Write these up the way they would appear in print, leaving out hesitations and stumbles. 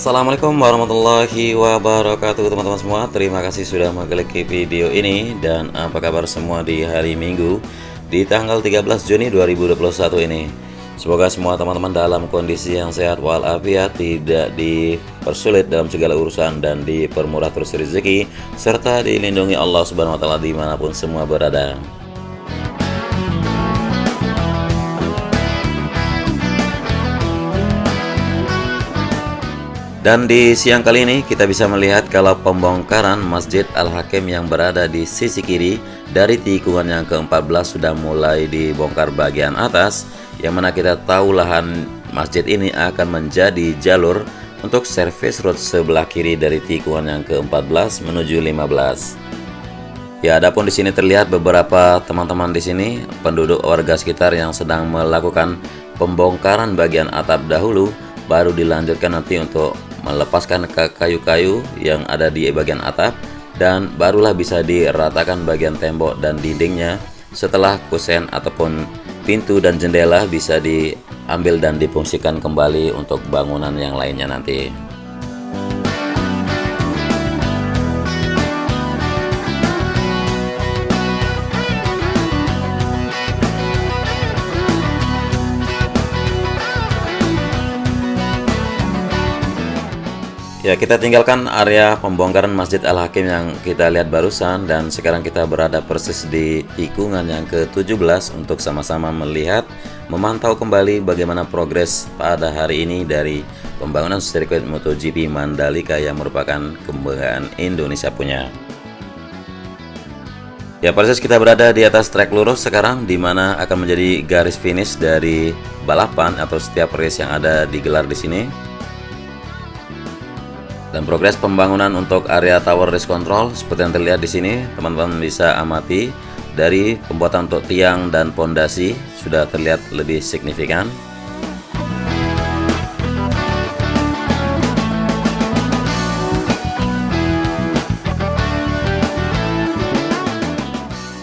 Assalamualaikum warahmatullahi wabarakatuh teman-teman semua. Terima kasih sudah mengklik video ini. Dan apa kabar semua di hari Minggu di tanggal 13 Juni 2021 ini. Semoga semua teman-teman dalam kondisi yang sehat walafiat, tidak dipersulit dalam segala urusan, dan dipermurah terus rezeki, serta dilindungi Allah Subhanahu wa Ta'ala dimanapun semua berada. Dan di siang kali ini kita bisa melihat kalau pembongkaran Masjid Al-Hakim yang berada di sisi kiri dari tikungan yang ke-14 sudah mulai dibongkar bagian atas, yang mana kita tahu lahan masjid ini akan menjadi jalur untuk service road sebelah kiri dari tikungan yang ke-14 menuju 15. Ya, adapun di sini terlihat beberapa teman-teman di sini penduduk warga sekitar yang sedang melakukan pembongkaran bagian atap dahulu, baru dilanjutkan nanti untuk melepaskan kayu-kayu yang ada di bagian atap, dan barulah bisa diratakan bagian tembok dan dindingnya setelah kusen ataupun pintu dan jendela bisa diambil dan difungsikan kembali untuk bangunan yang lainnya nanti. Ya, kita tinggalkan area pembongkaran Masjid Al-Hakim yang kita lihat barusan, dan sekarang kita berada persis di tikungan yang ke-17 untuk sama-sama melihat, memantau kembali bagaimana progres pada hari ini dari pembangunan sirkuit MotoGP Mandalika yang merupakan kebanggaan Indonesia punya. Ya, persis kita berada di atas trek lurus sekarang, di mana akan menjadi garis finish dari balapan atau setiap race yang ada digelar di sini. Dan progres pembangunan untuk area tower race control seperti yang terlihat di sini, teman-teman bisa amati dari pembuatan untuk tiang dan pondasi sudah terlihat lebih signifikan.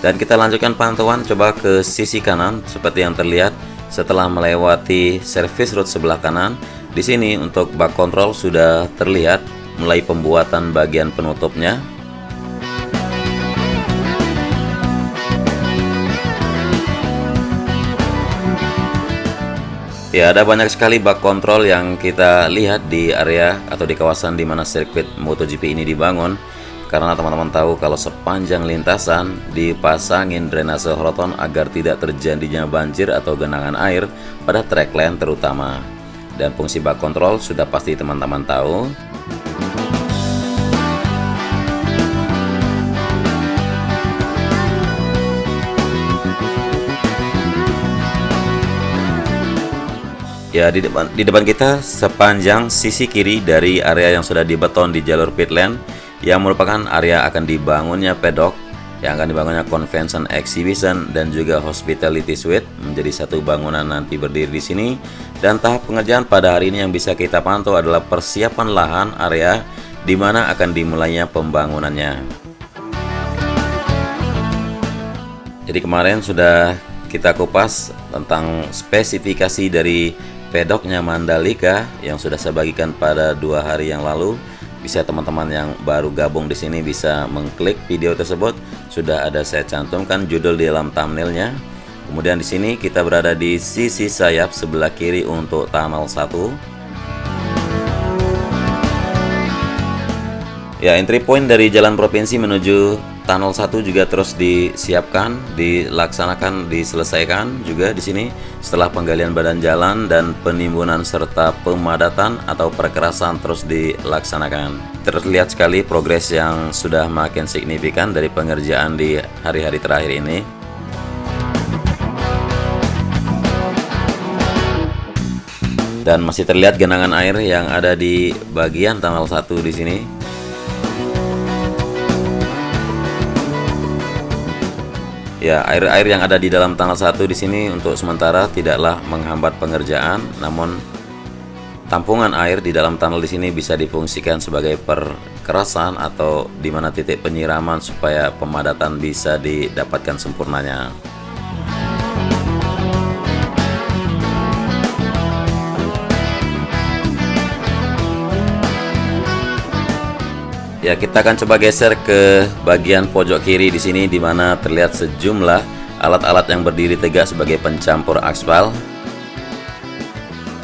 Dan kita lanjutkan pantauan coba ke sisi kanan seperti yang terlihat setelah melewati service road sebelah kanan. Di sini untuk bak kontrol sudah terlihat mulai pembuatan bagian penutupnya. Ya, ada banyak sekali bak kontrol yang kita lihat di area atau di kawasan di mana sirkuit MotoGP ini dibangun, karena teman-teman tahu kalau sepanjang lintasan dipasangin drainase horoton agar tidak terjadinya banjir atau genangan air pada track lane terutama. Dan fungsi bak kontrol sudah pasti teman-teman tahu. Ya, di depan kita sepanjang sisi kiri dari area yang sudah dibeton di jalur pit lane, yang merupakan area akan dibangunnya pedok, yang akan dibangunnya convention exhibition dan juga hospitality suite menjadi satu bangunan nanti berdiri di sini. Dan tahap pengerjaan pada hari ini yang bisa kita pantau adalah persiapan lahan area di mana akan dimulainya pembangunannya. Jadi kemarin sudah kita kupas tentang spesifikasi dari pedoknya Mandalika yang sudah saya bagikan pada 2 hari yang lalu. Bisa teman-teman yang baru gabung di sini bisa mengklik video tersebut, sudah ada saya cantumkan judul di dalam thumbnailnya. Kemudian di sini kita berada di sisi sayap sebelah kiri untuk tunnel 1. Ya, entry point dari jalan provinsi menuju tunnel 1 juga terus disiapkan, dilaksanakan, diselesaikan juga di sini setelah penggalian badan jalan dan penimbunan serta pemadatan atau perkerasan terus dilaksanakan. Terlihat sekali progres yang sudah makin signifikan dari pengerjaan di hari-hari terakhir ini. Dan masih terlihat genangan air yang ada di bagian tunnel 1 di sini. Ya, air-air yang ada di dalam tunnel 1 di sini untuk sementara tidaklah menghambat pengerjaan, namun tampungan air di dalam tunnel di sini bisa difungsikan sebagai perkerasan atau di mana titik penyiraman supaya pemadatan bisa didapatkan sempurnanya. Ya, kita akan coba geser ke bagian pojok kiri di sini, di mana terlihat sejumlah alat-alat yang berdiri tegak sebagai pencampur aspal.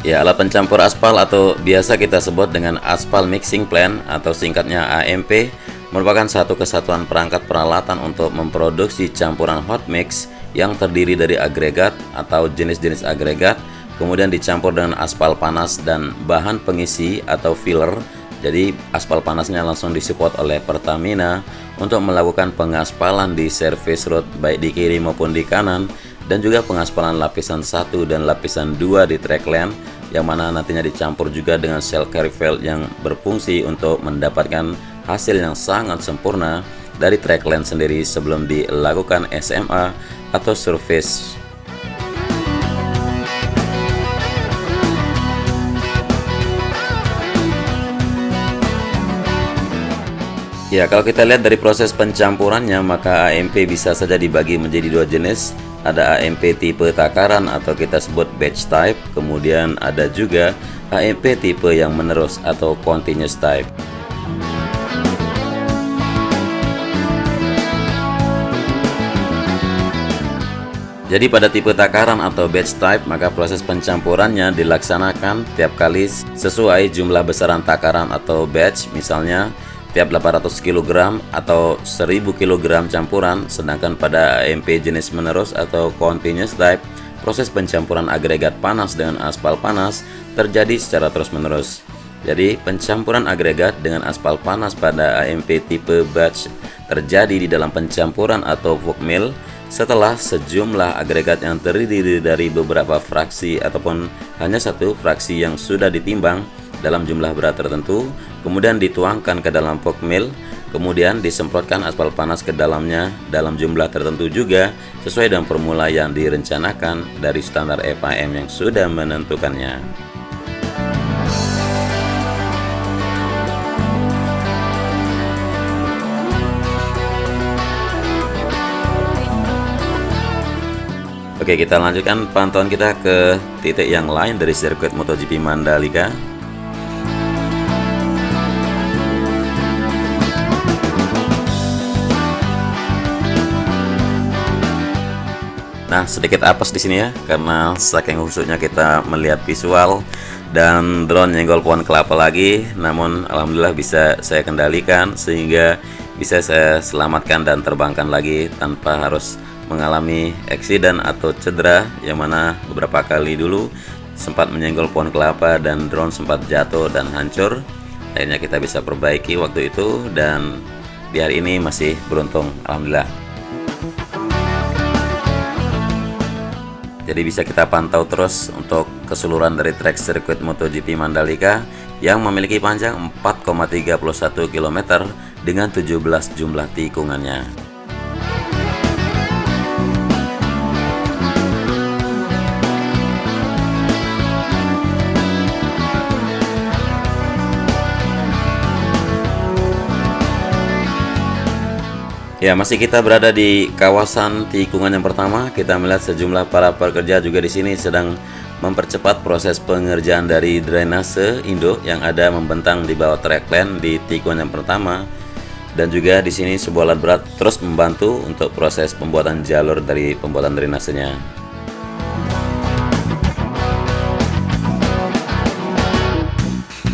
Ya, alat pencampur aspal atau biasa kita sebut dengan aspal mixing plant atau singkatnya AMP merupakan satu kesatuan perangkat peralatan untuk memproduksi campuran hot mix yang terdiri dari agregat atau jenis-jenis agregat, kemudian dicampur dengan aspal panas dan bahan pengisi atau filler. Jadi aspal panasnya langsung disupport oleh Pertamina untuk melakukan pengaspalan di service road baik di kiri maupun di kanan, dan juga pengaspalan lapisan 1 dan lapisan 2 di track lane, yang mana nantinya dicampur juga dengan shell carry valve yang berfungsi untuk mendapatkan hasil yang sangat sempurna dari track lane sendiri sebelum dilakukan SMA atau service. Ya, kalau kita lihat dari proses pencampurannya, maka AMP bisa saja dibagi menjadi dua jenis. Ada AMP tipe takaran atau kita sebut batch type, kemudian ada juga AMP tipe yang menerus atau continuous type. Jadi pada tipe takaran atau batch type, maka proses pencampurannya dilaksanakan tiap kali sesuai jumlah besaran takaran atau batch, misalnya tiap 800 kg atau 1000 kg campuran. Sedangkan pada AMP jenis menerus atau continuous type, proses pencampuran agregat panas dengan aspal panas terjadi secara terus-menerus. Jadi pencampuran agregat dengan aspal panas pada AMP tipe batch terjadi di dalam pencampuran atau fork mill setelah sejumlah agregat yang terdiri dari beberapa fraksi ataupun hanya satu fraksi yang sudah ditimbang dalam jumlah berat tertentu, kemudian dituangkan ke dalam fork mill, kemudian disemprotkan aspal panas ke dalamnya dalam jumlah tertentu juga sesuai dengan formula yang direncanakan dari standar FIM yang sudah menentukannya. Oke, kita lanjutkan pantauan kita ke titik yang lain dari sirkuit MotoGP Mandalika. Nah, sedikit apes di sini ya, karena saking khusyuknya kita melihat visual dan drone nyenggol pohon kelapa lagi. Namun alhamdulillah bisa saya kendalikan sehingga bisa saya selamatkan dan terbangkan lagi tanpa harus mengalami eksiden atau cedera, yang mana beberapa kali dulu sempat menyenggol pohon kelapa dan drone sempat jatuh dan hancur. Akhirnya kita bisa perbaiki waktu itu, dan di hari ini masih beruntung, alhamdulillah. Jadi bisa kita pantau terus untuk keseluruhan dari trek sirkuit MotoGP Mandalika yang memiliki panjang 4,31 km dengan 17 jumlah tikungannya. Ya, masih kita berada di kawasan tikungan yang pertama. Kita melihat sejumlah para pekerja juga di sini sedang mempercepat proses pengerjaan dari drainase induk yang ada membentang di bawah track lane di tikungan yang pertama. Dan juga di sini sebuah alat berat terus membantu untuk proses pembuatan jalur dari pembuatan drainasenya.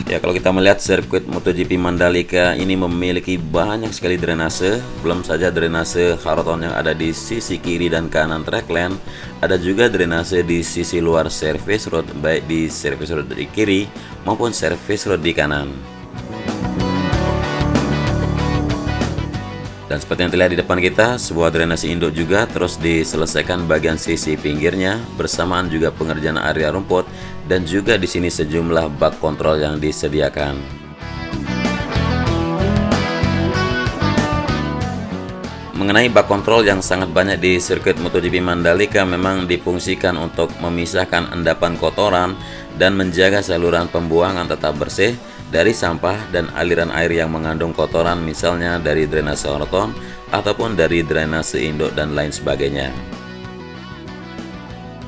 Ya, kalau kita melihat sirkuit MotoGP Mandalika ini memiliki banyak sekali drainase. Belum saja drainase Haraton yang ada di sisi kiri dan kanan track lane, ada juga drainase di sisi luar service road, baik di service road di kiri maupun service road di kanan. Dan seperti yang terlihat di depan kita, sebuah drainase induk juga terus diselesaikan bagian sisi pinggirnya, bersamaan juga pengerjaan area rumput, dan juga di sini sejumlah bak kontrol yang disediakan. Mengenai bak kontrol yang sangat banyak di sirkuit MotoGP Mandalika, memang difungsikan untuk memisahkan endapan kotoran dan menjaga saluran pembuangan tetap bersih dari sampah dan aliran air yang mengandung kotoran, misalnya dari drainase Haraton ataupun dari drainase induk dan lain sebagainya.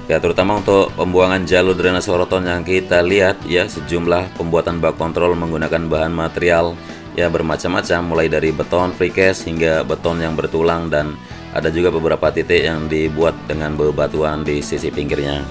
Ya, terutama untuk pembuangan jalur drainase Haraton yang kita lihat ya, sejumlah pembuatan bak kontrol menggunakan bahan material ya bermacam-macam, mulai dari beton precast hingga beton yang bertulang, dan ada juga beberapa titik yang dibuat dengan bebatuan di sisi pinggirnya.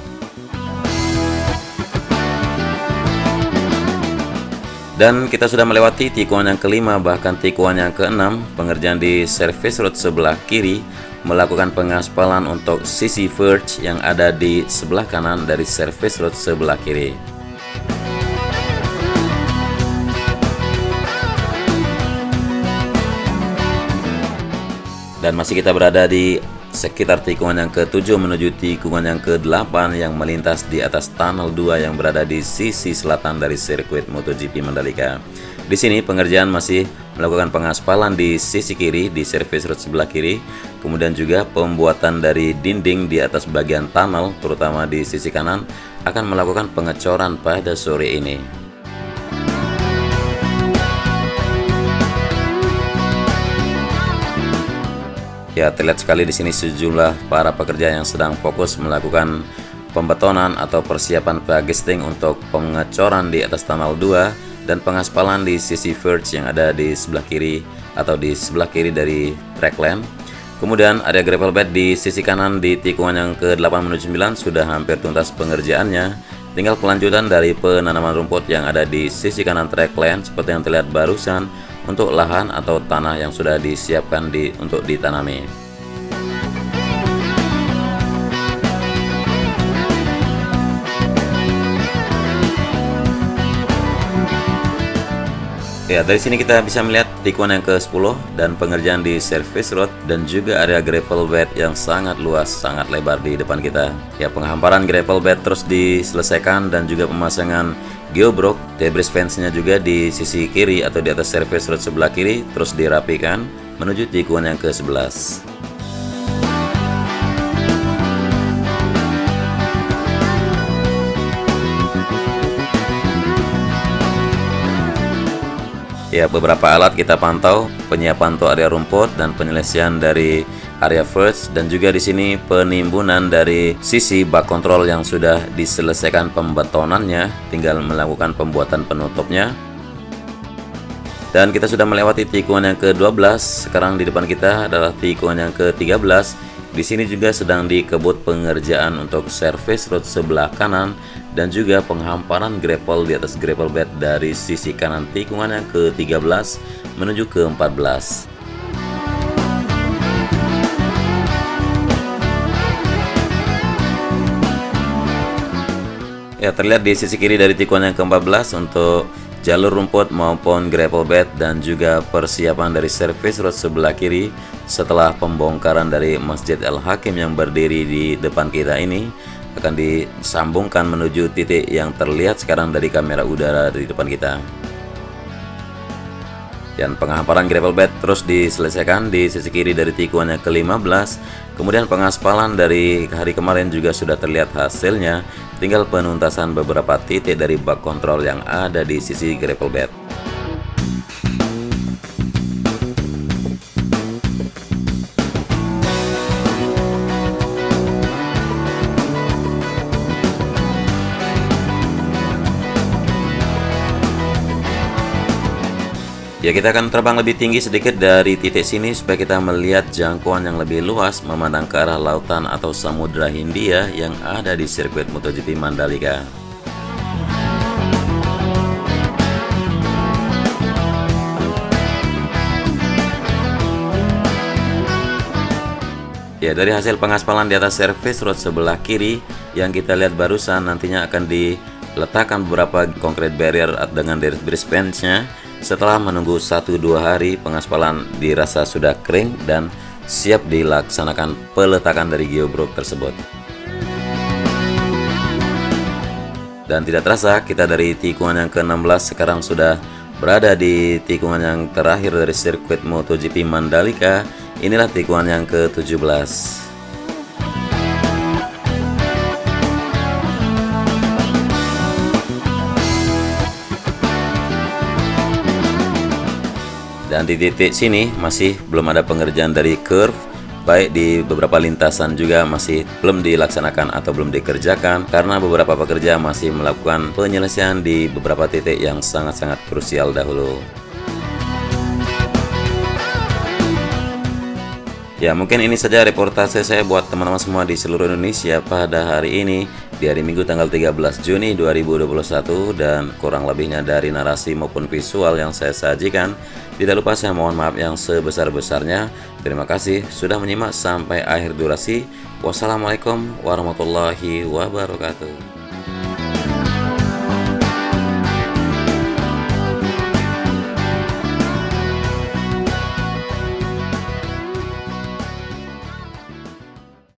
Dan kita sudah melewati tikungan yang kelima, bahkan tikungan yang keenam. Pengerjaan di service road sebelah kiri melakukan pengaspalan untuk sisi verge yang ada di sebelah kanan dari service road sebelah kiri. Dan masih kita berada di sekitar tikungan yang ke-7 menuju tikungan yang ke-8 yang melintas di atas tunnel 2 yang berada di sisi selatan dari sirkuit MotoGP Mandalika. Di sini pengerjaan masih melakukan pengaspalan di sisi kiri di service road sebelah kiri, kemudian juga pembuatan dari dinding di atas bagian tunnel terutama di sisi kanan akan melakukan pengecoran pada sore ini. Ya, terlihat sekali di sini sejumlah para pekerja yang sedang fokus melakukan pembetonan atau persiapan pagesting untuk pengecoran di atas tunnel 2 dan pengaspalan di sisi verge yang ada di sebelah kiri atau di sebelah kiri dari track lane. Kemudian area gravel bed di sisi kanan di tikungan yang ke-8 menuju 9 sudah hampir tuntas pengerjaannya. Tinggal kelanjutan dari penanaman rumput yang ada di sisi kanan track lane seperti yang terlihat barusan, untuk lahan atau tanah yang sudah disiapkan untuk ditanami. Ya, dari sini kita bisa melihat tikungan yang ke-10 dan pengerjaan di service road dan juga area gravel bed yang sangat luas, sangat lebar di depan kita. Ya, penghamparan gravel bed terus diselesaikan dan juga pemasangan geobrok, debris fence-nya juga di sisi kiri atau di atas service road sebelah kiri terus dirapikan menuju tikungan yang ke-11. Ya, beberapa alat kita pantau penyiapan untuk area rumput dan penyelesaian dari area verge, dan juga di sini penimbunan dari sisi bak kontrol yang sudah diselesaikan pembetonannya, tinggal melakukan pembuatan penutupnya. Dan kita sudah melewati tikungan yang ke-12. Sekarang di depan kita adalah tikungan yang ke-13. Di sini juga sedang dikebut pengerjaan untuk service road sebelah kanan dan juga penghamparan gravel di atas gravel bed dari sisi kanan tikungan yang ke-13 menuju ke-14. Ya, terlihat di sisi kiri dari tikungan yang ke-14 untuk jalur rumput maupun gravel bed dan juga persiapan dari service road sebelah kiri setelah pembongkaran dari Masjid Al-Hakim yang berdiri di depan kita ini akan disambungkan menuju titik yang terlihat sekarang dari kamera udara di depan kita. Dan penghamparan gravel bed terus diselesaikan di sisi kiri dari tikungan yang ke-15. Kemudian pengaspalan dari hari kemarin juga sudah terlihat hasilnya. Tinggal penuntasan beberapa titik dari bak kontrol yang ada di sisi gravel bed. Ya, kita akan terbang lebih tinggi sedikit dari titik sini supaya kita melihat jangkauan yang lebih luas memandang ke arah lautan atau Samudra Hindia yang ada di sirkuit MotoGP Mandalika. Ya, dari hasil pengaspalan di atas service road sebelah kiri yang kita lihat barusan, nantinya akan diletakkan beberapa concrete barrier dengan debris fence-nya. Setelah menunggu 1-2 hari, pengaspalan dirasa sudah kering dan siap dilaksanakan peletakan dari geobrok tersebut. Dan tidak terasa kita dari tikungan yang ke-16 sekarang sudah berada di tikungan yang terakhir dari sirkuit MotoGP Mandalika. Inilah tikungan yang ke-17. Dan di titik sini masih belum ada pengerjaan dari curve, baik di beberapa lintasan juga masih belum dilaksanakan atau belum dikerjakan karena beberapa pekerja masih melakukan penyelesaian di beberapa titik yang sangat-sangat krusial dahulu. Ya, mungkin ini saja reportase saya buat teman-teman semua di seluruh Indonesia pada hari ini, di hari Minggu tanggal 13 Juni 2021, dan kurang lebihnya dari narasi maupun visual yang saya sajikan. Tidak lupa saya mohon maaf yang sebesar-besarnya. Terima kasih sudah menyimak sampai akhir durasi. Wassalamualaikum warahmatullahi wabarakatuh.